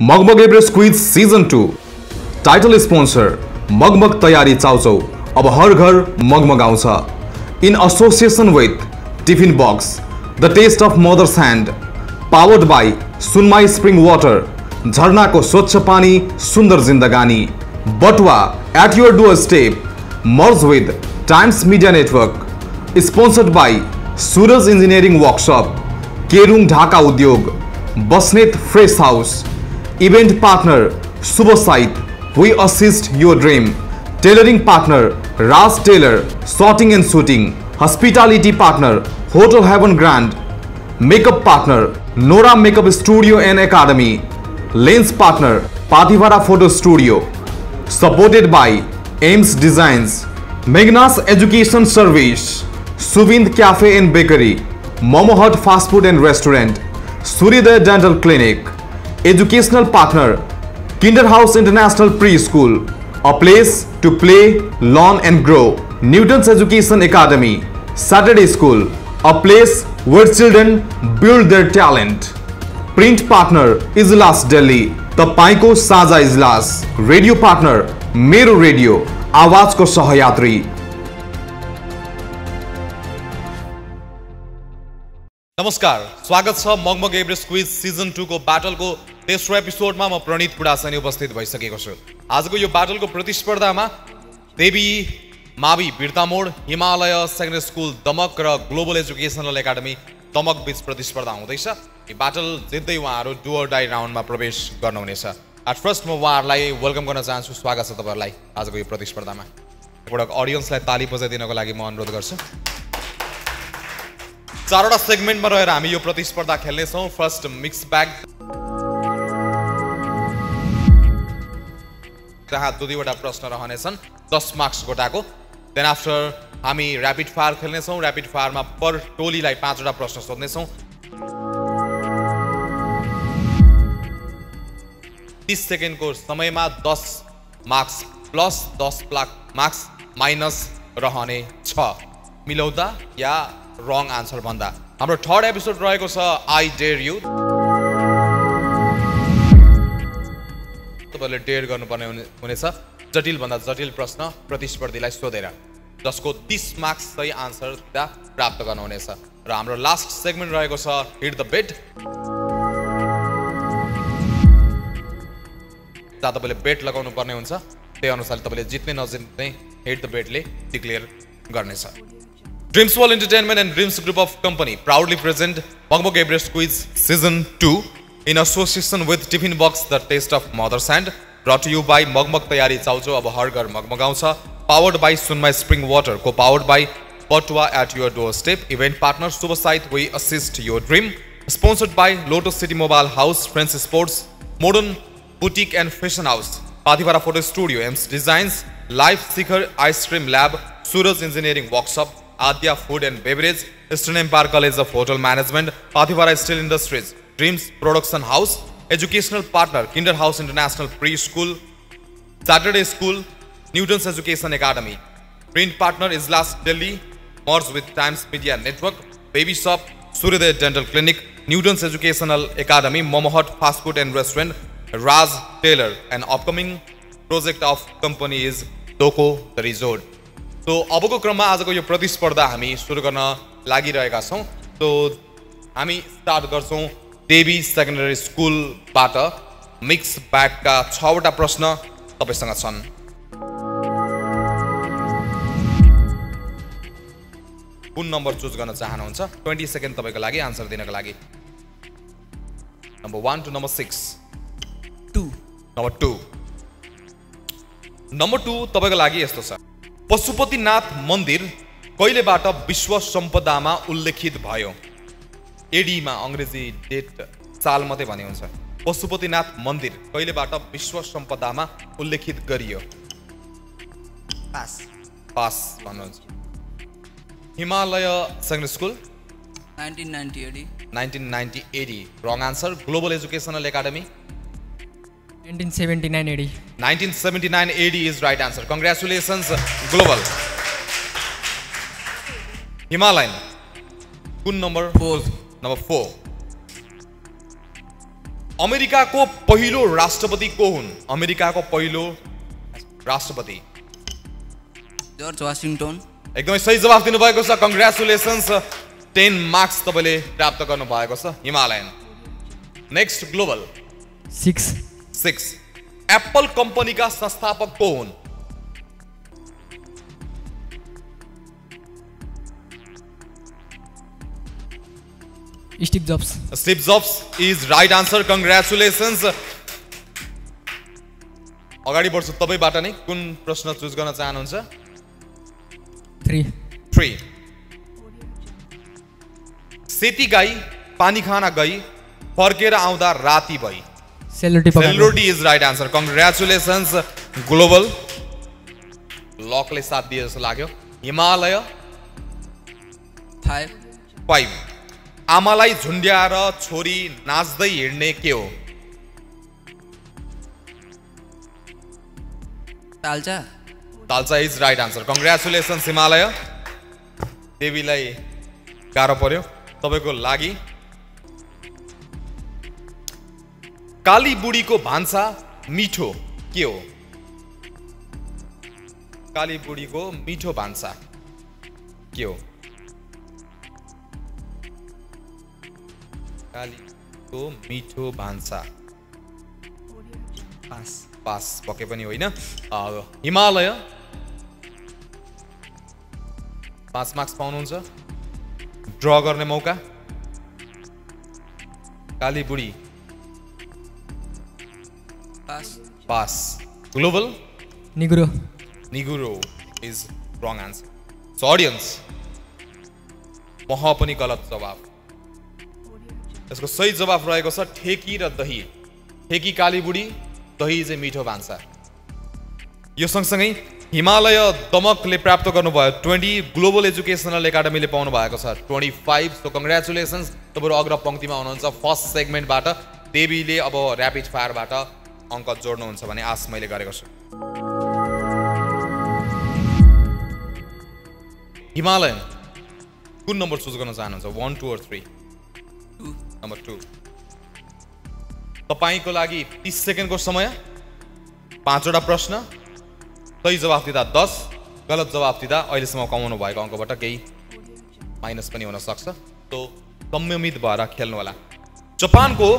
मगमग Everest quiz season 2 title sponsor Magmag तयारी चाउचाउ अब हर घर मगमग आउँछ in association with tiffin box the taste of mother's hand powered by Sunmai spring water झरनाको स्वच्छ पानी सुन्दर जिन्दगानी Batuwa at your doorstep merge with Times media network sponsored by Suraj engineering workshop Kerung Dhaka उद्योग Basnet fresh house event partner Shubh site we assist your dream tailoring partner Raj tailor shirting and shooting hospitality partner hotel heaven grand makeup partner Nora makeup studio and academy lens partner Pathibhara photo studio supported by Aims designs Magnus education service Suvind cafe and bakery momo hut fast food and restaurant Suryodaya dental clinic educational partner kinder house international pre school a place to play learn and grow Newton's education academy Saturday school a place where children build their talent. Print partner इजलास दिल्ली तपाईको साझा इजलास radio partner मेरो radio आवाजको सहयात्री। नमस्कार, स्वागत छ मगमग Everest quiz season 2 को ब्याटलको तेस्रो एपिसोडमा। म प्रणित पुडासनी उपस्थित भइसकेको छु। आजको यो ब्याटलको प्रतिस्पर्धामा देवी मावि बिर्तामोड हिमालय सेकेन्डरी स्कूल दमक र ग्लोबल एजुकेशनल एकेडमी दमक बीच प्रतिस्पर्धा हुँदैछ। यो ब्याटल जित्दै उहाँहरू डु अर डाई राउन्डमा प्रवेश गर्नुहुनेछ। एट फर्स्ट म उहाँहरूलाई वेलकम गर्न चाहन्छु। स्वागत छ तपाईँहरूलाई आजको यो प्रतिस्पर्धामा। एकपटक अडियन्सलाई ताली बजाइदिनको लागि म अनुरोध गर्छु। चारवटा सेगमेन्टमा रहेर हामी यो प्रतिस्पर्धा खेल्नेछौँ। फर्स्ट मिक्स ब्याग, जहाँ दुईवटा प्रश्न रहनेछन् 10 मार्क्स गोटाको। देन आफ्टर हामी ऱ्यापिड फायर खेल्नेछौँ। ऱ्यापिड फायरमा पर टोलीलाई 5वटा प्रश्न सोध्नेछौँ। 30 सेकेन्डको समयमा 10 मार्क्स प्लस 10 मार्क्स माइनस रहने छ, मिलाउँदा या रङ आन्सर भन्दा। हाम्रो थर्ड एपिसोड रहेको छ आई डेयर यु। तपाईँले डेयर गर्नुपर्ने हुनेछ जटिल भन्दा जटिल प्रश्न प्रतिस्पर्धीलाई सोधेर, जसको 30 मार्क्स सही आन्सर प्राप्त गर्नुहुनेछ। र हाम्रो लास्ट सेगमेन्ट रहेको छ हिट द बेट, जहाँ तपाईँले बेट लगाउनु पर्ने हुन्छ। त्यही अनुसार तपाईँले जित्ने नजित्ने हिट द बेटले डिक्लेयर गर्नेछ। Dreams world entertainment and dreams group of company proudly present Magmag Everest quiz season 2 in association with tiffin box the taste of mother's hand brought to you by Magmag तयारी चाउचाउ अब हर घर मगमग आउँछ, powered by Sunmai spring water को powered by Batuwa at your doorstep event partner Shubh site we assist your dream sponsored by lotus city mobile house French sports modern boutique and fashion house Pathibhara photo studio Aims designs life Shikhar ice cream lab Suraj engineering workshop Adhya food and beverage eastern empire college of hotel management Pathibhara steel industries dreams production house educational partner kinder house international pre school Saturday school Newton's education academy print partner Ijlas Delhi merge with Times Media Network baby shop Suryodaya dental clinic Newton's educational academy momo hut fast food and restaurant Raj Tailor and upcoming project of company is Doko the resort. तो अबको क्रममा आजको यो प्रतिस्पर्धा हामी सुरु गर्न लागिरहेका छौँ। तो हामी स्टार्ट गर्छौँ देवी सेकेन्डरी स्कुलबाट। मिक्स ब्यागका 6वटा प्रश्न तपाईसँग छन्। कुन नम्बर चुज गर्न चाहनुहुन्छ? 20 सेकेन्ड तपाईँको लागि आन्सर दिनको लागि। Number 1 to number 6। 2 number 2। Number 2 तपाईँको लागि यस्तो छ। पशुपतिनाथ मन्दिर कहिलेबाट विश्व सम्पदामा उल्लेखित भयो? एडीमा अंग्रेजी डेट साल मात्रै भने हुन्छ। पशुपतिनाथ मन्दिर कहिलेबाट विश्व सम्पदामा उल्लेखित गरियो? पास पास भन्नुहुन्छ। Himalaya secondary school 1990-80 wrong answer. Global educational academy 1979-80 1979-80 is right answer. Congratulations global. Himalayan कुन नम्बर? 4 नम्बर 4। अमेरिकाको पहिलो राष्ट्रपति को हुन्? अमेरिकाको पहिलो राष्ट्रपति जर्ज वाशिंगटन। एकदमै सही जवाफ दिनुभएको छ। कङ्ग्रेचुलेसन्स, 10 मार्क्स तपाईँले प्राप्त गर्नुभएको छ। हिमालयन। नेक्स्ट ग्लोबल 6 एप्पल कम्पनीका संस्थापक को हुन्? Steve jobs. Steve jobs is right answer. Congratulations. अगाडि बढ्छु तपाईँबाट नै, कुन प्रश्न चुज गर्न चाहनुहुन्छ? 3 सेती गाई पानी खान गई, फर्केर आउँदा राति भई। Selroti is right answer. Congratulations. Global लकले साथ दिए जस्तो लाग्यो। हिमालय 5 आमालाई झुन्ड्याएर छोरी नाच्दै हिँड्ने के हो? Talcha is right answer. Congratulations Himalaya. देवीलाई गाह्रो पर्यो तपाईँको लागि। काली बुढीको भान्सा मिठो के हो? काली बुढीको मिठो भान्सा के हो? कालीको मिठो भान्सा पास पके पनि होइन। हिमालय 5 मार्क्स पाउनुहुन्छ। ड्र गर्ने मौका। काली बुढी पास। ग्लोबल निगुरो is wrong answer. So audience, मह पनि गलत जवाफ। यसको सही जवाफ रहेको छ ठेकी र दही। ठेकी काली बुढी, दही चाहिँ मिठो भान्सा। यो सँगसँगै हिमालय दमकले प्राप्त गर्नुभयो 20, ग्लोबल एजुकेसनल एकाडेमीले पाउनु भएको छ 25। सो कङ्ग्रेचुलेसन्स, तपाईँहरू अग्र पङ्क्तिमा हुनुहुन्छ फर्स्ट सेगमेन्टबाट। देवीले अब ऱ्यापिड फायरबाट अङ्क जोड्नुहुन्छ भन्ने आश मैले गरेको छु। हिमालयन कुन नम्बर चुज गर्न चाहनुहुन्छ? 1, 2 or 3? नम्बर 2। तपाईँको लागि 30 सेकेन्डको समय, 5 वटा प्रश्न। सही जवाफ दिँदा 10, गलत जवाफ दिँदा अहिलेसम्म कमाउनु भएको अङ्कबाट केही माइनस पनि हुन सक्छ। तो संयमित भएर खेल्नु होला। जापानको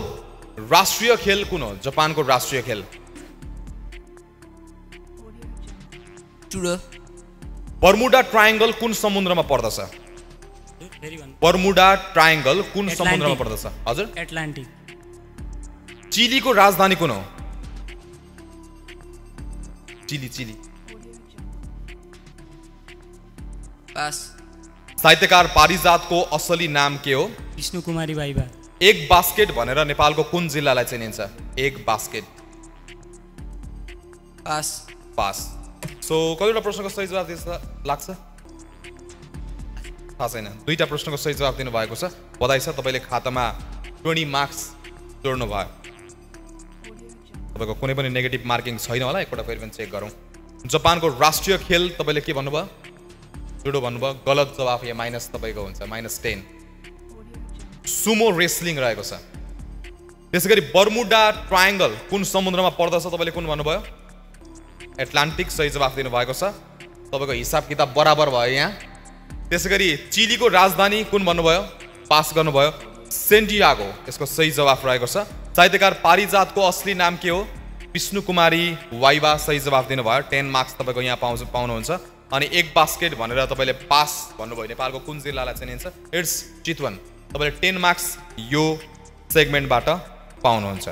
राष्ट्रिय खेल कुन हो? जापानको राष्ट्रिय खेल जुडो। बर्मुडा ट्रायंगल कुन समुद्रमा पर्दछ? बर्मुडा ट्रायंगल कुन समुद्रमा पर्दछ? हजुर, एटलान्टिक। चिलीको राजधानी कुन हो? चिली। पास। साहित्यकार पारिजातको असली नाम के हो? विष्णु कुमारी वाइबा। एक बास्केट भनेर नेपालको कुन जिल्लालाई चिनिन्छ? एक बास्केट। पास। सो कतिवटा प्रश्नको सही जवाफ दिन्छ लाग्छ? थाहा छैन। 2टा प्रश्नको सही जवाफ दिनु भएको छ। बधाई छ, तपाईँले खातामा 20 मार्क्स जोड्नु भयो। तपाईँको कुनै पनि नेगेटिभ मार्किङ छैन होला। एकपल्ट फेरि पनि चेक गरौँ। जापानको राष्ट्रिय खेल तपाईँले के भन्नुभयो? जुडो भन्नुभयो। गलत जवाफ यहाँ माइनस तपाईँको हुन्छ, -10। सुमो रेस्लिङ रहेको छ। त्यसैगरी बर्मुडा ट्रायंगल कुन समुद्रमा पर्दछ? तपाईँले कुन भन्नुभयो? एटलान्टिक। सही जवाफ दिनुभएको छ। तपाईँको हिसाब किताब बराबर भयो यहाँ। त्यसैगरी चिलीको राजधानी कुन भन्नुभयो? पास गर्नुभयो। सेन्टियागो यसको सही जवाफ रहेको छ। साहित्यकार पारिजातको असली नाम के हो? विष्णु कुमारी वाइबा। सही जवाफ दिनुभयो। 10 मार्क्स तपाईँको यहाँ पाउनुहुन्छ। अनि एक बास्केट भनेर तपाईँले पास भन्नुभयो। नेपालको कुन जिल्लालाई चिनिन्छ? इट्स चितवन। तपाईँले 10 मार्क्स यो सेगमेन्टबाट पाउनुहुन्छ।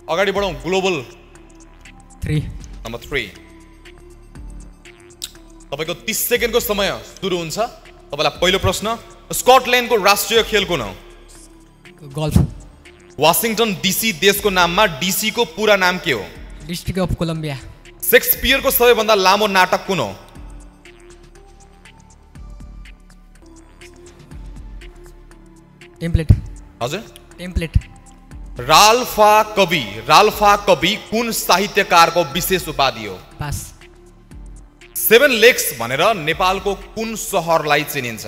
अगाडि बढौँ। Global 3 number 3। तपाईँको 30 सेकेन्डको समय सुरु हुन्छ। तपाईँलाई पहिलो प्रश्न, स्कटल्यान्डको राष्ट्रिय खेल कुन हो? गोल्फ। वाशिंगटन डीसी देशको नाममा डीसी को पूरा नाम के हो? District of Colombia. शेक्सपियरको सबैभन्दा लामो नाटक कुन हो? टेम्प्लेट। हजुर, टेम्प्लेट। राल्फा कवि कुन साहित्यकारको विशेष उपाधि हो? पास। 7 लेक्स भनेर नेपालको कुन सहरलाई चिनिन्छ?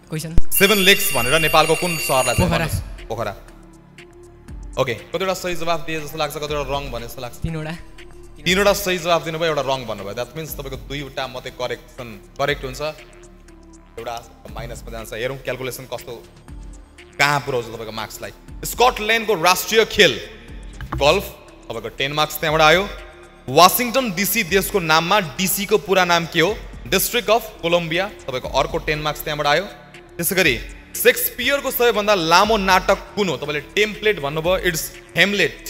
क्वेशन। 7 लेक्स भनेर नेपालको कुन सहरलाई चिनिन्छ? पोखरा। ओके कतिवटा सही जवाफ दिए जस्तो लाग्छ कतिवटा रङ भने जस्तो लाग्छ 3वटा सही जवाफ दिनुभयो एउटा रङ भन्नुभयो द्याट मिन्स तपाईँको 2वटा मात्रै करेक्ट हुन्छ एउटा माइनसमा जान्छ हेरौँ क्यालकुलेसन कस्तो कहाँ पुऱ्याउँछ तपाईँको मार्क्सलाई स्कटल्यान्डको राष्ट्रिय खेल गल्फ तपाईँको 10 मार्क्स त्यहाँबाट आयो वाशिङटन डिसी देशको नाममा डिसीको पुरा नाम के हो डिस्ट्रिक्ट अफ कोलम्बिया तपाईँको अर्को 10 मार्क्स त्यहाँबाट आयो त्यसै गरी शेक्सपियरको सबैभन्दा लामो नाटक कुन हो तपाईँले टेम्प्लेट भन्नुभयो इट्स हेमलेट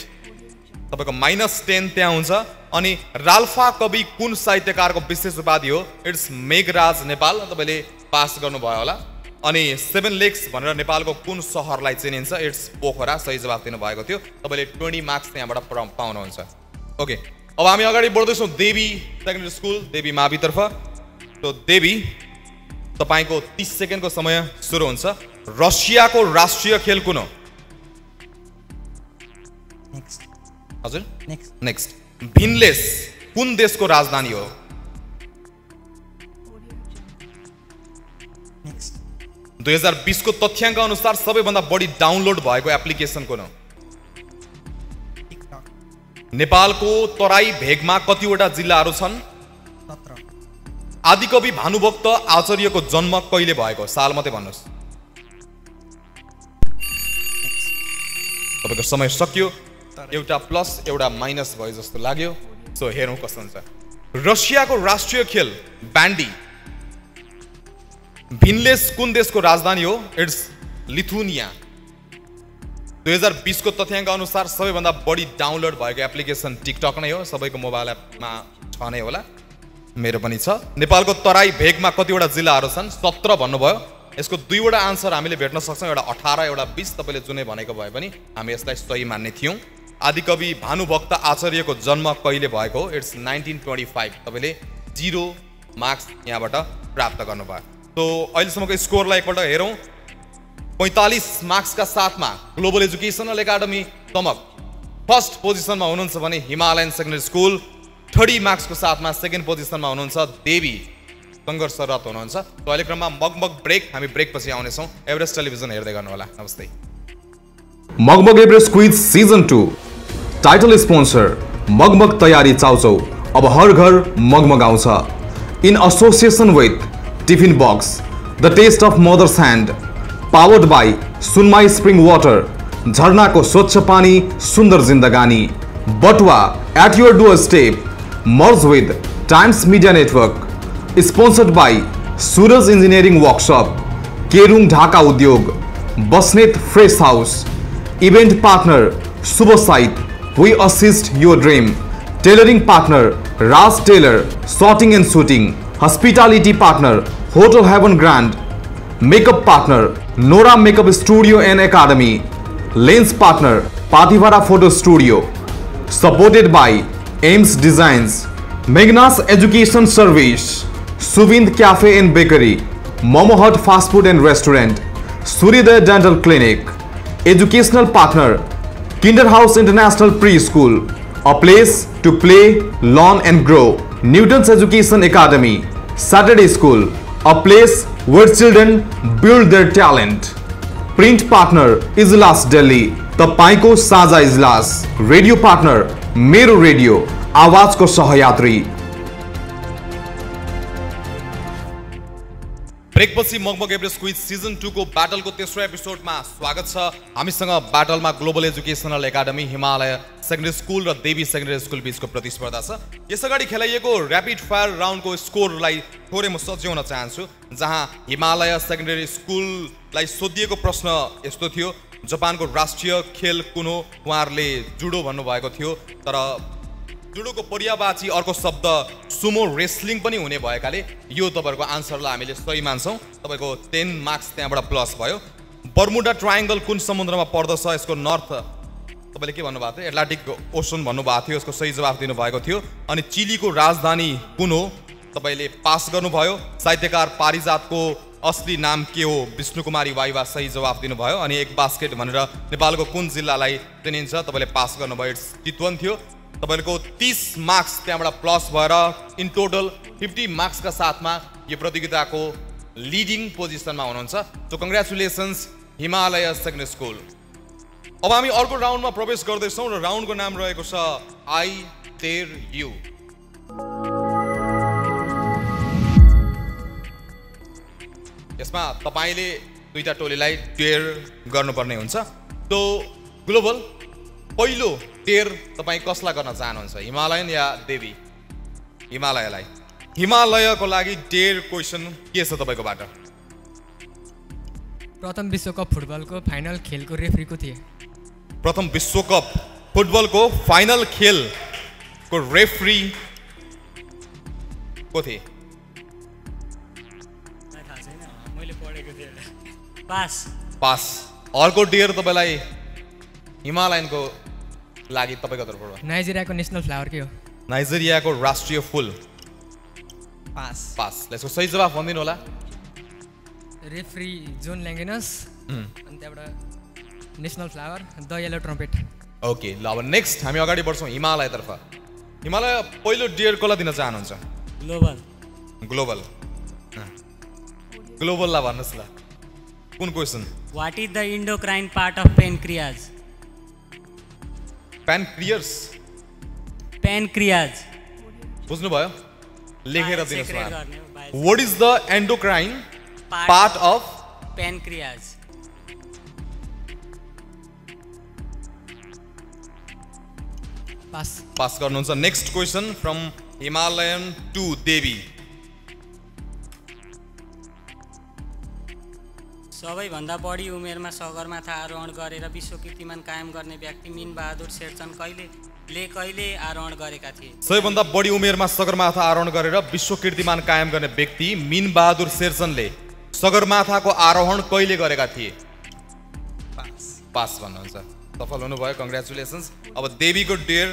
तपाईँको -10 त्यहाँ हुन्छ अनि राल्फा कवि कुन साहित्यकारको विशेष उपाधि हो इट्स मेघराज नेपाल तपाईँले पास गर्नुभयो होला अनि 7 लेक्स भनेर नेपालको कुन सहरलाई चिनिन्छ इट्स पोखरा सही जवाफ दिनुभएको थियो तपाईँले 20 मार्क्स त्यहाँबाट पाउनुहुन्छ ओके अब हामी अगाडि बढ्दैछौँ देवी सेकेन्डरी स्कुल देवी मावितर्फ तो देवी तपाईको 30 सेकेन्डको समय सुरु हुन्छ रसियाको राष्ट्रिय खेल कुन हो हजुर नेक्स्ट भिनलेस कुन देशको राजधानी हो 2020 को तथ्याङ्क अनुसार सबैभन्दा बढी डाउनलोड भएको एप्लिकेसन कुन हो नेपालको तराई भेगमा कतिवटा जिल्लाहरू छन् 17 आदिकवि भानुभक्त आचार्यको जन्म कहिले भएको साल मात्रै भन्नुहोस् तपाईको समय सकियो एउटा प्लस एउटा माइनस भयो जस्तो लाग्यो सो हेरौँ कस्तो हुन्छ रसियाको राष्ट्रिय खेल ब्यान्डी भिनलेस कुन देशको राजधानी हो इट्स लिथुनिया 2020 को तथ्याङ्क अनुसार सबैभन्दा बढी डाउनलोड भएको एप्लिकेसन टिकटक नै हो सबैको मोबाइल एपमा छ नै होला मेरो पनि छ नेपालको तराई भेगमा कतिवटा जिल्लाहरू छन् 17 भन्नुभयो यसको दुईवटा आन्सर हामीले भेट्न सक्छौँ एउटा 18 एउटा 20 तपाईँले जुनै भनेको भए पनि हामी यसलाई सही मान्ने थियौँ आदिकवि भानुभक्त आचार्यको जन्म कहिले भएको हो इट्स 1925 तपाईँले 0 मार्क्स यहाँबाट प्राप्त गर्नुभयो तो अहिलेसम्मको स्कोरलाई एकपल्ट हेरौँ 45 मार्क्सका साथमा ग्लोबल एजुकेसनल एकाडेमी तमक फर्स्ट पोजिसनमा हुनुहुन्छ भने हिमालयन सेकेन्डरी स्कुल 30 मार्क्सको साथमा सेकेन्ड पोजिसनमा हुनुहुन्छ देवी सङ्घर्षरत हुनुहुन्छ तो अहिले क्रममा मगमग ब्रेक हामी ब्रेक पछि आउनेछौँ एभरेस्ट टेलिभिजन हेर्दै गर्नु होला नमस्ते Magmag Everest quiz season 2 title sponsor Magmag तयारी चाउचाउ अब हर घर मगमग आउँछ in association with tiffin box the taste of mother's hand powered by Sunmai spring water झरनाको स्वच्छ पानी सुन्दर जिन्दगानी Batuwa at your doorstep merge with Times media network sponsored by Suraj engineering workshop Kerung Dhaka उद्योग Basnet fresh house event partner Shubh site we assist your dream tailoring partner Raj Tailor shirting and suiting hospitality partner hotel Haven Grand makeup partner Nora Makeup Studio and Academy, Lens Partner, Pathivara Photo Studio, supported by Ames Designs, Megnas Education Service, Suvind Cafe and Bakery, Momo Hut Fast Food and Restaurant, Suridaya Dental Clinic, Educational Partner, Kinderhouse International Preschool, a place to play, learn and grow, Newton's Education Academy, Saturday School, a place where children build their talent. Print partner Ijlas Delhi, तपाईको साझा इजलास radio partner मेरो radio आवाजको सहयात्री brake पछि मगमग Everest quiz season 2 को ब्याटलको तेस्रो एपिसोडमा स्वागत छ हामीसँग ब्याटलमा global educational academy Himalaya secondary school र देवी सेकेन्डरी स्कुल बीचको प्रतिस्पर्धा छ यसअगाडि खेलाइएको र्यापिड फायर राउन्डको स्कोरलाई थोरै म सच्याउन चाहन्छु जहाँ हिमालय सेकेन्डरी स्कुललाई सोधिएको प्रश्न यस्तो थियो जापानको राष्ट्रिय खेल कुन हो उहाँहरूले जुडो भन्नुभएको थियो तर जुडोको पर्यायवाची अर्को शब्द सुमो रेस्लिङ पनि हुने भएकाले यो तपाईहरुको आन्सरलाई हामीले सही मान्छौं तपाईको 10 मार्क्स त्यहाँबाट प्लस भयो बर्मुडा ट्रायंगल कुन समुद्रमा पर्दछ यसको नर्थ तपाईले के भन्नुभएको थियो एटलान्टिक ओसन भन्नुभएको थियो यसको सही जवाफ दिनुभएको थियो अनि चिलीको राजधानी कुन हो तपाईले पास गर्नुभयो साहित्यकार पारिजातको असली नाम के हो विष्णुकुमारी वाइवा सही जवाफ दिनुभयो अनि एक बास्केट भनेर नेपालको कुन जिल्लालाई चिनिन्छ तपाईले पास गर्नुभयो चितवन थियो तपाईको 30 मार्क्स त्यहाँबाट प्लस भएर इन टोटल 50 मार्क्स का साथमा यो प्रतियोगिताको लिडिङ पोजिसनमा हुनुहुन्छ so congratulations Himalaya secondary school अब हामी अर्को राउन्डमा प्रवेश गर्दैछौँ र राउन्डको नाम रहेको छ आई डेयर यु। यसमा तपाईले दुईटा टोलीलाई डेयर गर्नुपर्ने हुन्छ। तो ग्लोबल पहिलो डेयर तपाई कसलाई गर्न चाहनुहुन्छ, हिमालयन या देवी? हिमालयलाई। हिमालयको लागि डेयर क्वेशन के छ तपाईकोबाट? प्रथम विश्वकप फुटबलको फाइनल खेलको रेफ्रीको थिए। प्रथम विश्वकप फुटबलको फाइनल खेलको रेफ्री को थिए? पास। पास। अर्को डेयर तपाईलाई हिमालयनको लागि तपाईको तर्फबाट? नाइजेरियाको नेसनल फ्लावर के हो? नाइजेरियाको राष्ट्रिय फूल? पास। पास। यसको सही जवाफ भनिदिनु होला। रेफ्री जोन ल्याङ्गेनस, अनि त्यहाँबाट national flower the yellow trumpet. Okay, ल अब नेक्स्ट हामी अगाडि बढ्छौँ हिमालयतर्फ। हिमालय पहिलो डेयर कसलाई दिन चाहनुहुन्छ? ग्लोबल। ग्लोबल। ग्लोबललाई भन्नुहोस् ल, कुन question? What is the endocrine part of pancreas? प्यानक्रियस। Pancreas. बुझ्नुभयो? लेखेर दिनुहोस् Secret न। गर्ने हो, bio- What is the endocrine part of pancreas? Pass. Pass गर्नुहुन्छ। Next question from Himalayan to Devi. सबैभन्दा बढी उमेरमा सगरमाथा आरोहण गरेर विश्व कीर्तिमान कायम गर्ने व्यक्ति मीन बहादुर शेरचन कहिले आरोहण गरेका थिए? सबैभन्दा बढी उमेरमा सगरमाथा आरोहण गरेर विश्व कीर्तिमान कायम गर्ने व्यक्ति मीन बहादुर शेरचनले सगरमाथाको आरोहण कहिले गरेका थिए? पास। पास भन्नुहुन्छ। सफल हुनुभयो, कङ्ग्रेचुलेसन्स। अब देवीको डेयर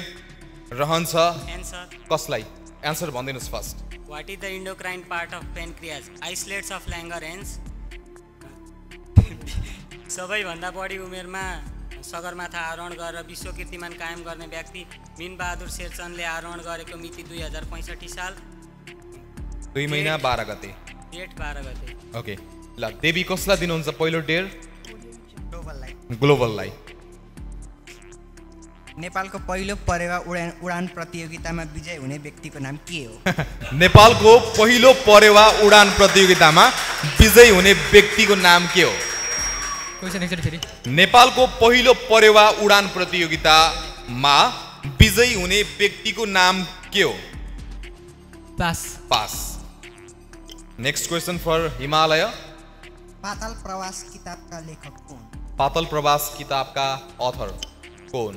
रहन्छ एन्सर। कसलाई? एन्सर भनिदिनुहोस् first. What is the endocrine part of pancreas? Islets of Langerhans. सबैभन्दा बढी उमेरमा सगरमाथा आरोहण गरेर विश्व कीर्तिमान कायम गर्ने व्यक्ति मीन बहादुर शेरचनले आरोहण गरेको मिति 2065 साल 2 महिना 12 गते। डेट 12 गते। ओके, ल देवी कसलाई दिनुहुन्छ पहिलो डेयर? ग्लोबललाई। ग्लोबललाई। नेपालको पहिलो परेवा उडान प्रतियोगितामा विजय हुने व्यक्तिको नाम के हो? नेपालको पहिलो परेवा उडान प्रतियोगितामा विजयी हुने व्यक्तिको नाम के हो? क्वेसन एकचोटि फेरि। नेपालको पहिलो परेवा उडान प्रतियोगितामा विजयी हुने व्यक्तिको नाम के हो? Pass. Pass. Next question for Himalaya. Patal Prawas किताबका लेखक कोन? पाताल प्रवास किताबका अथर कोन?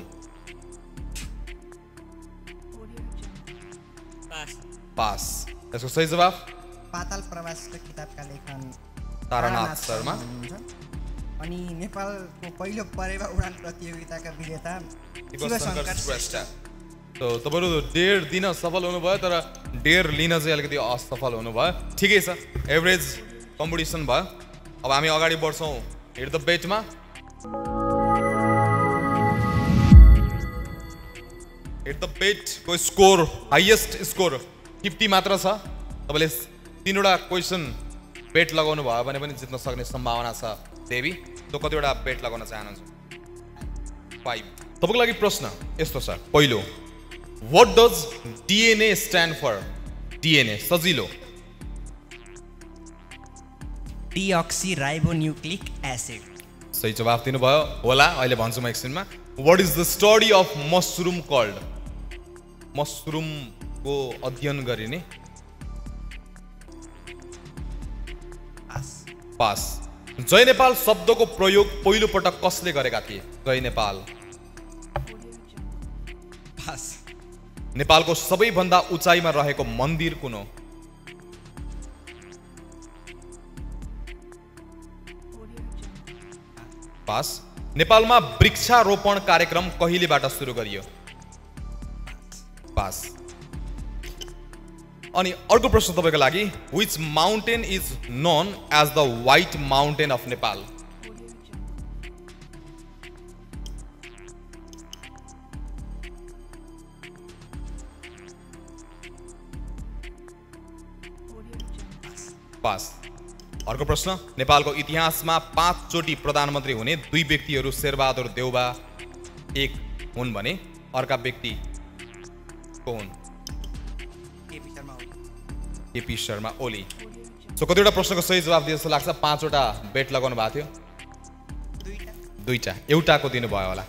पास। पास। यसको सही जवाफ पाताल प्रवासको किताबका लेखन तारानाथ शर्मा। हुनुहुन्छ। अनि नेपालको पहिलो परेवा उडान प्रतियोगिताका विजेता शिवशङ्कर श्रेष्ठ। तो तपाईँहरू डेयर दिन सफल हुनुभयो, तर डेयर लिन चाहिँ अलिकति असफल हुनुभयो। ठिकै छ, एभरेज कम्पिटिसन भयो। अब हामी अगाडि बढ्छौँ हिट द बेटमा। हिट द बेटको स्कोर, हाइएस्ट स्कोर 50 मात्र छ। तपाईँले 3वटा क्वेसन बेट लगाउनु भयो भने पनि जित्न सक्ने सम्भावना छ देवी। तो कतिवटा बेट लगाउन चाहनुहुन्छ? 5। तपाईँको लागि प्रश्न यस्तो छ। पहिलो, what does DNA stand for? DNA सजिलो। Deoxyribonucleic acid. सही जवाफ दिनुभयो होला। अहिले भन्छु म एकछिनमा। What is the study of mushroom called? मसरुमको अध्ययन गरिने? पास। पास। जय नेपाल शब्दको प्रयोग पहिलो पटक कसले गरेका थिए? जय नेपाल। पास। नेपालको सबैभन्दा उचाइमा रहेको मन्दिर कुन हो? पास। नेपालमा वृक्षारोपण कार्यक्रम कहिलेबाट सुरु गरियो? पास। अनि अर्को प्रश्न तपाईको लागि, which mountain is known as the white mountain of Nepal? Pass. अर्को प्रश्न, नेपालको इतिहासमा 5 चोटि प्रधानमन्त्री हुने 2 व्यक्तिहरू शेरबहादुर देउवा एक हुन् भने अर्का व्यक्ति को हुन्? केपी शर्मा ओली। सो कतिवटा प्रश्नको सही जवाब दिए जस्तो लाग्छ? 5 वटा बेट लगाउनु भएको थियो, 2टा, एउटाको दिनुभयो होला।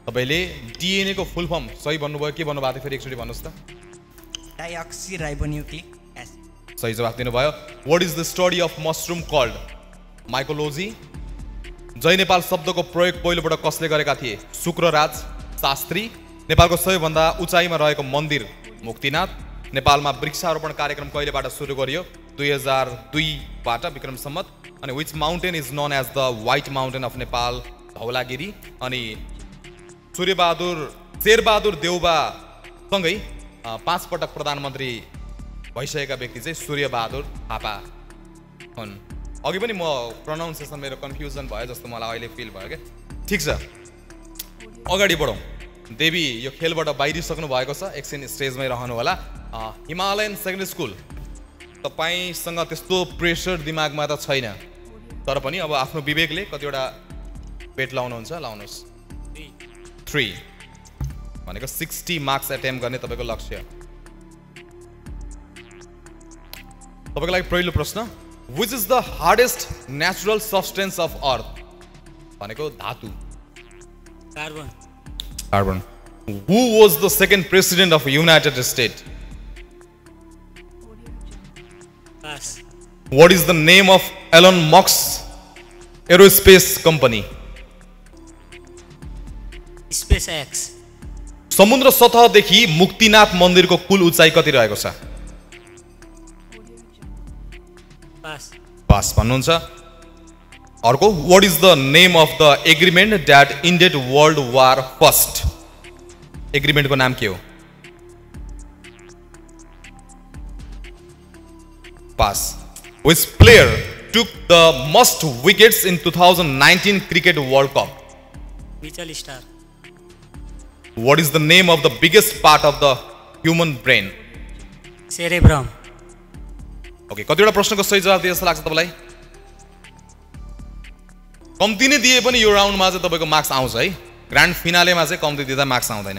तपाईले DNA को फुल फर्म सही भन्नुभयो, के भन्नुभएको थियो फेरि एकचोटि भन्नुहोस् त? Deoxyribonucleic acid. सही जवाब दिनुभयो। What is the study of mushroom called? Mycology. जय नेपाल शब्दको प्रयोग पहिलोपटक कसले गरेका थिए? शुक्रराज शास्त्री। नेपालको सबैभन्दा उचाइमा रहेको मन्दिर मुक्तिनाथ। नेपालमा वृक्षारोपण कार्यक्रम कहिलेबाट सुरु गरियो? 2002 बाट विक्रम सम्मत। अनि which mountain is known as the white mountain of Nepal? Dhaulagiri. अनि शेरबहादुर देउबा सँगै 5 पटक प्रधानमन्त्री भइसकेका व्यक्ति चाहिँ सूर्यबहादुर थापा हुन्। अघि पनि म प्रोनाउन्सिएसन मेरो कन्फ्युजन भयो जस्तो मलाई अहिले फिल भयो क्या। ठिक छ, अगाडि बढौँ। देवी यो खेलबाट बाहिरिसक्नु भएको छ, एकछिन स्टेजमै रहनु होला। हिमालयन सेकेन्डरी स्कुल, तपाईसँग त्यस्तो प्रेसर दिमागमा त छैन, तर पनि अब आफ्नो विवेकले कतिवटा बेट लाउनुहुन्छ? लाउनुहोस्। 3 भनेको 60 मार्क्स एटेम्प गर्ने तपाईँको लक्ष्य। तपाईँको लागि पहिलो प्रश्न, which is the hardest natural substance of earth? भनेको धातु। Carbon. Carbon. Who was the second president of United State? Pass. What is the name of Elon Musk aerospace company? SpaceX. समुद्र सतहदेखि मुक्तिनाथ मन्दिरको कुल उचाइ कति रहेको छ? पास। पास भन्नुहुन्छ। अर्को, what is the name of the agreement that ended world war first? एग्रिमेन्टको नाम के हो? पास। Which player took the most wickets in 2019 cricket World Cup? Mitchell star. What is the name of the biggest part of the human brain? Cerebrum. Okay, कतिवटा प्रश्नको सही जवाब दिए जस्तो लाग्छ तपाईँलाई? कम्ती नै दिए पनि यो राउन्डमा चाहिँ तपाईँको मार्क्स आउँछ है। ग्रान्ड फिनालेमा चाहिँ कम्ती दिँदा मार्क्स आउँदैन।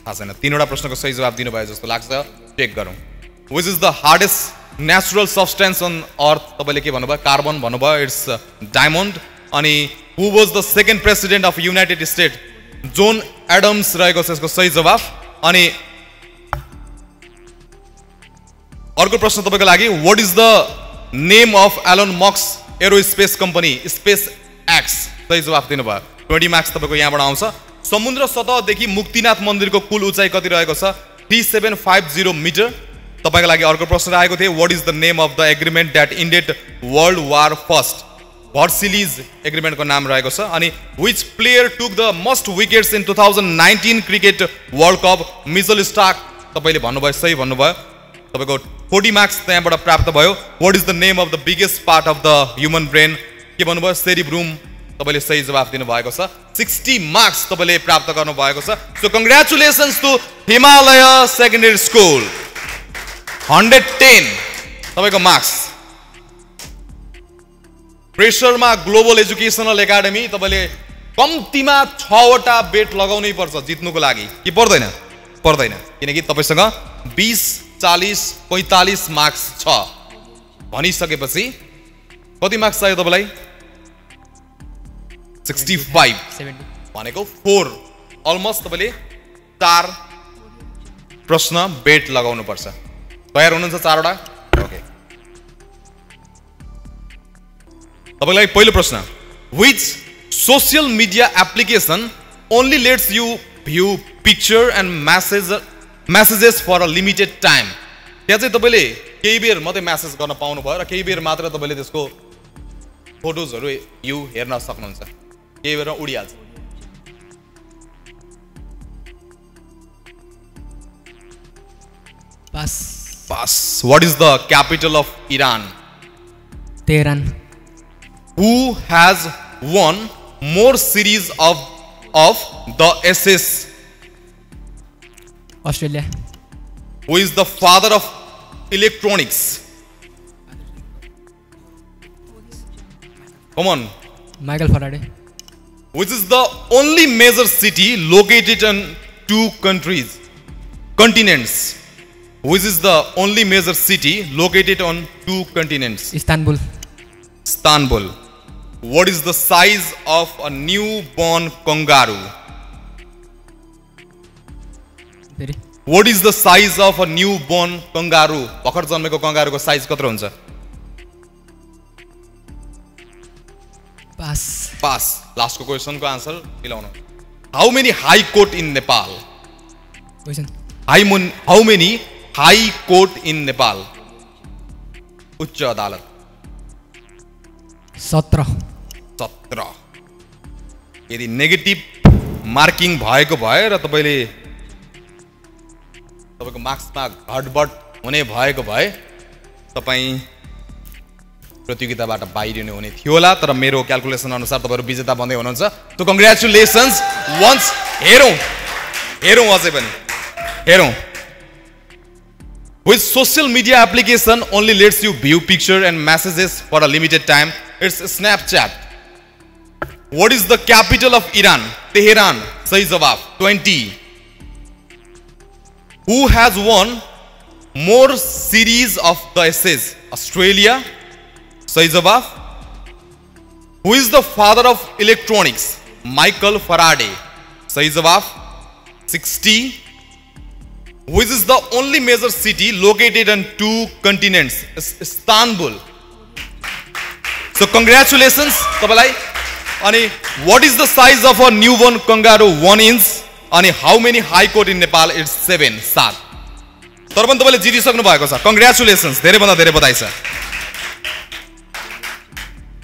थाहा छैन, 3वटा प्रश्नको सही जवाब दिनुभयो जस्तो लाग्छ। चेक गरौँ। Which is the hardest natural substance on earth? तपाईँले के भन्नुभयो? कार्बन भन्नुभयो। It's diamond. अनि who was the second president of United States? John Adams रहेको छ यसको सही जवाब। अनि अर्को प्रश्न तपाईँको लागि, what is the name of Elon Musk aerospace company? SpaceX. सही जवाब दिनुभयो। 20 मार्क्स तपाईँको यहाँबाट आउँछ। समुद्र सतहदेखि मुक्तिनाथ मन्दिरको कुल उचाइ कति रहेको छ? 3750 मिटर। तपाईँको लागि अर्को प्रश्न आएको थियो, what is the name of the agreement that ended world war first? Versailles एग्रिमेन्टको नाम रहेको छ। अनि which player took the most wickets in 2019 cricket world cup? Mitchell Starc. तपाईँले भन्नुभयो, सही भन्नुभयो। तपाईँको 40 मार्क्स त्यहाँबाट प्राप्त भयो। What is the name of the biggest part of the human brain? के भन्नुभयो? सेरिब्रुम। तपाईँले सही जवाब दिनुभएको छ। 60 मार्क्स तपाईँले प्राप्त गर्नुभएको छ। So congratulations to Himalaya secondary School. 110 तपाईँको मार्क्स। प्रेसरमा ग्लोबल एजुकेसनल एकाडेमी, तपाईँले कम्तीमा 6 वटा बेट लगाउनै पर्छ जित्नुको लागि, कि पर्दैन? पर्दैन, किनकि तपाईँसँग 20, 40, 45 मार्क्स छ भनिसकेपछि कति मार्क्स चाहियो तपाईँलाई? 65 भनेको 4, अलमोस्ट तपाईँले 4 प्रश्न बेट लगाउनु पर्छ। तयार हुनुहुन्छ 4 वटा? ओके। तपाईँलाई पहिलो प्रश्न, which social media application only lets you view picture and messages for a limited time? त्यहाँ चाहिँ तपाईँले केही बेर मात्रै मेसेज गर्न पाउनु भयो र केही बेर मात्र तपाईँले त्यसको फोटोजहरू हेर्न सक्नुहुन्छ। केही बेरमा उडिहाल्छ। Pass. Pass. What is the capital of Iran? Tehran. Who has won more series of the SS? Australia. Who is the father of electronics? Come on. Michael Faraday. Which is the only major city located on two continents? Which is the only major city located on two continents? Istanbul. Istanbul. What is the size of a newborn kangaroo? फेरि What is the size of a newborn kangaroo? भर्खर जन्मेको कंगारूको size कत्रो हुन्छ? Pass. Last को question को answer मिलाउनु. How many high court in Nepal? Question How many high court in Nepal? उच्च अदालत. 17. यदि नेगेटिभ मार्किङ भएको भए र तपाईको मार्क्समा घटबड हुने भएको भए तपाई प्रतियोगिताबाट बाहिरिनु हुने थियो होला, तर मेरो क्याल्कुलेसन अनुसार तपाईहरु विजेता बन्दै हुनुहुन्छ. So congratulations once. हेरौं अझै पनि हेरौं. Which social media application only lets you view picture and messages for a limited time? It's Snapchat. What is the capital of Iran? Tehran. Sahi jawab. 20. Who has won more series of the essays? Australia. Sahi jawab. Who is the father of electronics? Michael Faraday. Sahi jawab. 60. Which is the only major city located on two continents? Istanbul. So congratulations तपाईलाई. अनि what is the size of a newborn kangaroo? 1 inch. अनि how many high court in Nepal? It's 7. तर पनि तपाईले जितिसक्नु भएको छ. congratulations. धेरै भन्दा धेरै बधाई छ.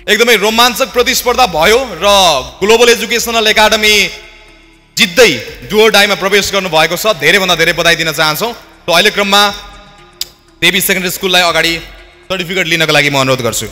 एकदमै रोमाञ्चक प्रतिस्पर्धा भयो र ग्लोबल एजुकेशनल एकाडेमी जित्दै डु अर डाईमा प्रवेश गर्नु भएको छ. धेरै भन्दा धेरै बधाई दिन चाहन्छौं. त अहिले क्रममा देवी सेकेन्डरी स्कुललाई अगाडि सर्टिफिकेट लिनको लागि म अनुरोध गर्छु.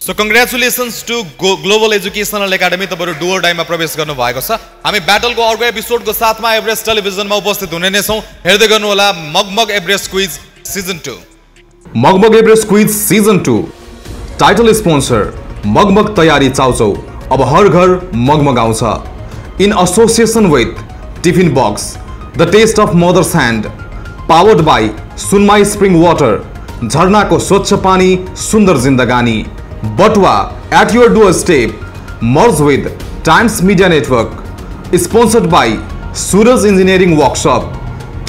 So congratulations to Global Educational Academy. तपाईहरु डु अर डाईमा प्रवेश गर्नु भएको छ. हामी ब्याटलको अर्को एपिसोडको साथमा एभरेस्ट टेलिभिजनमा उपस्थित हुने नै छौं. हेर्दै गर्नु होला Magmag Everest quiz season 2. Magmag Everest quiz season 2 title sponsor Magmag तयारी चाउचाउ. अब हर घर मगमग आउँछ. In association with tiffin box the taste of mother's hand. Powered by Sunmai spring water. झरनाको स्वच्छ पानी सुन्दर जिन्दगानी. Batwa at your doorstep. Merge with Times Media Network. Sponsored by Suraj Engineering Workshop.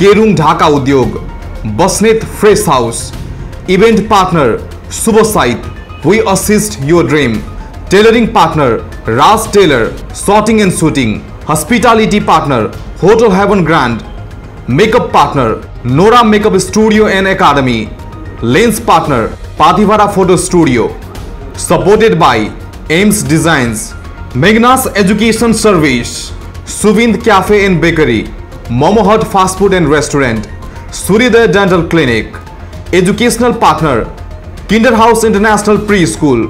Kerung Dhaka Udyog. Basnet Fresh House. Event partner Subha Site. We assist your dream. Tailoring partner Raj Tailor. Sorting and shooting. Hospitality partner Hotel Heaven Grand. Makeup partner Nora Makeup Studio and Academy. Lens partner Pativara Photo Studio. Supported by Ames Designs, Megnas Education Service, Suvind Cafe and Bakery, Momo Hut Fast Food and Restaurant, Suryodaya Dental Clinic. Educational partner Kinderhouse International Preschool,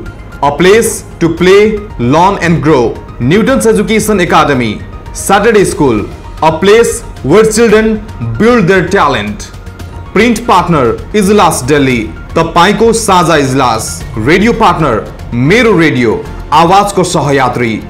a place to play, learn and grow. Newton's Education Academy, Saturday School, a place where children build their talent. Print partner Ijlas Delhi, तपाईको साझा इजलास. Radio partner मेरो radio, आवाजको सहयात्री.